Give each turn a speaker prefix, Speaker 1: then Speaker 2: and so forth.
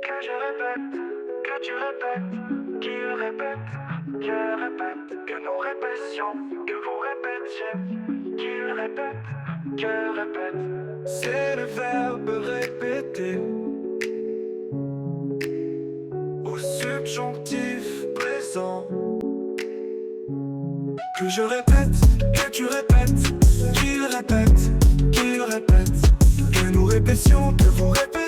Speaker 1: Que je répète, que tu répètes, qu'il répète, que répète, que nous répétions, que vous répétiez, qu'il répète, que répète. C'est le verbe répéter au subjonctif présent. Que je répète, que tu répètes, qu'il répète, que nous répétions, que vous répétiez,